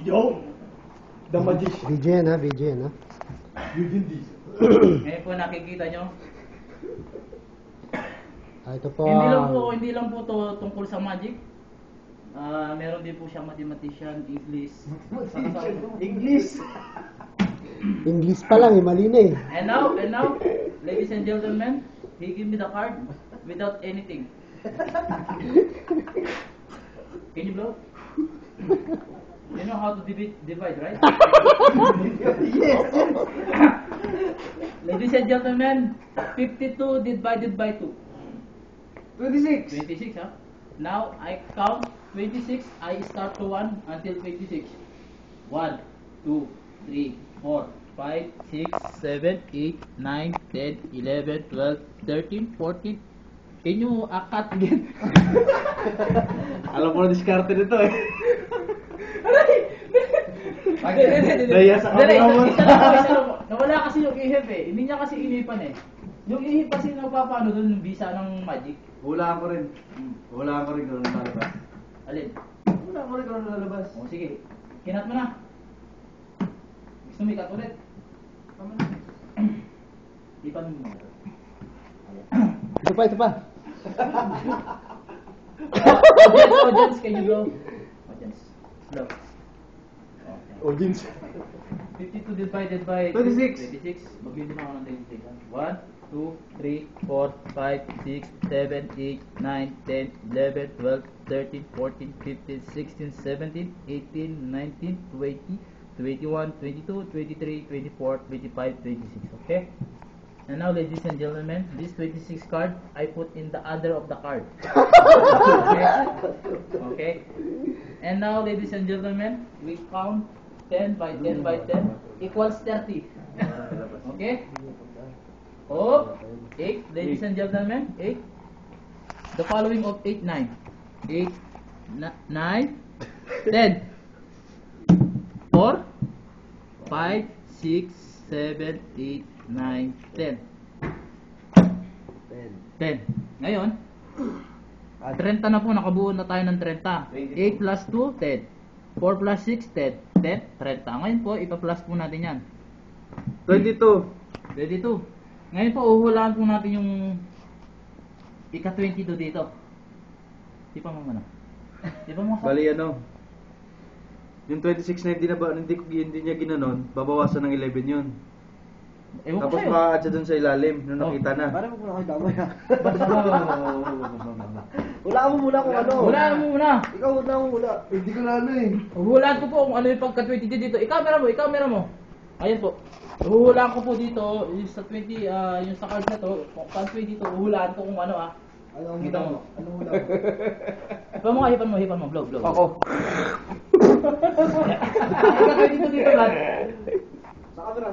Yo! The Magician. VJ na, VJ na. Eugene Diesel. Ngayon po nakikita nyo. Ito po. Hindi lang po to tungkol sa magic. Meron din po siyang mathematician, English. English. English pa lang, mali na eh. And now, ladies and gentlemen, he give me the card without anything. Can you blow? You know how to divide, right? Yes. Ladies and gentlemen, 52 divided by 2. 26. 26, huh? Now, I count 26. I start to 1 until 26. 1, 2, 3, 4, 5, 6, 7, 8, 9, 10, 11, 12, 13, 14. Can you cut again? Alam ko na diskarte nito eh. Daya sa kameraman. Nawala kasi yung ihip eh. Hindi niya kasi inipan eh. Yung ihip kasi napapano doon yung visa ng magic. Hulaan ko rin. Hulaan ko rin kung ano lalabas. Alin? Hulaan ko rin kung ano lalabas. O sige. Kinat mo na. Gusto mo ikat ulit? Tama na. Ipan mo muna. Ito pa. Audience, can you go? Audience. Slow. Audience. 52 divided by 26. 26. Magbibigyan ako ng 26. 1, 2, 3, 4, 5, 6, 7, 8, 9, 10, 11, 12, 13, 14, 15, 16, 17, 18, 19, 20, 21, 22, 23, 24, 25, 26. Okay? And now, ladies and gentlemen, this 26 card, I put in the other of the card. Okay? Okay? And now, ladies and gentlemen, we count 10 by 10 by 10 equals 30. Okay? Oh, 8, ladies and gentlemen, 8. The following of 8, 9. 8, 9, 10. 4, 5, 6, 7, 8, 9, 10. 10. Ngayon, 30 na po, nakabuo na tayo ng 30. 8 plus 2, 10. 4 plus 6, 10. 10, 30. Ngayon po, ipa-plus po natin yan. 22. 22. Ngayon po, uhulaan po natin yung ika-22 dito. Tipa mo muna. Tipa mo. Bali ano? Yung 26 na hindi niya ginanon, babawasan ng 11 yun. Ewan ko Tapos sa'yo. ma-adjust dun sa ilalim, nung nakita na. Parang mo muna kayo damay ha. Wala mo muna kung ano. Hulaan mo muna. Ikaw na mo muna. Hindi ko na ano eh. Huhulaan ko po kung ano yung pagka-22 dito. I-camera mo. Ayan po. Huhulaan ko po dito, yung sa 20, yung sa card na to, kung pag-22, huhulaan ko kung ano Ano Kita mo. Ano muna mo? Hipan mo. Blow. Ako. Ika-22 dito, Brad. Sa camera.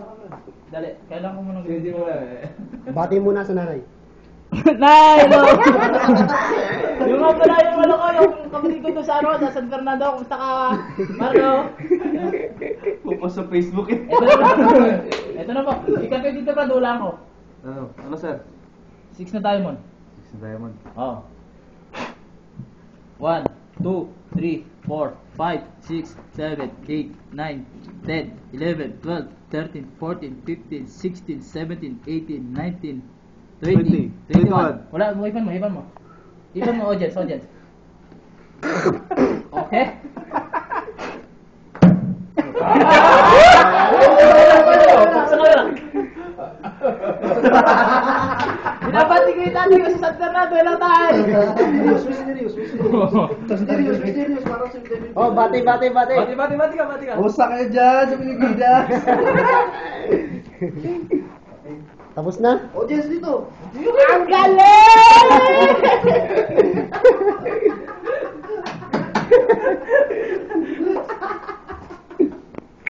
Dali, kailangan ko muna Hindi mo na eh. Bati muna sa nanay. Nay, no! Yung nga pala yung ano ko, yung kapatid ko doon sa ano, sa San Fernando, kumusta ka, Marco? Pupost sa Facebook eh. Ito na po, ika-22 Brad, hulaan ko. Ano? Ano sir? 6 na diamond. 6 na diamond. Oh. 1, 2, 3, 4, 5, 6, 7, 8, 9, 10, 11, 12, 13, 14, 15, 16, 17, 18, 19, 20, 21. Wala, hipan mo. Hipan mo, audience. Okay? Binabati ko yung dati ko sa San Fernando, wala tayo. Serious. Parang si David. Oh, bati. Bati ka. Pusa kayo dyan sa Pilipinas. Tapos na? Audience dito. Ang galing!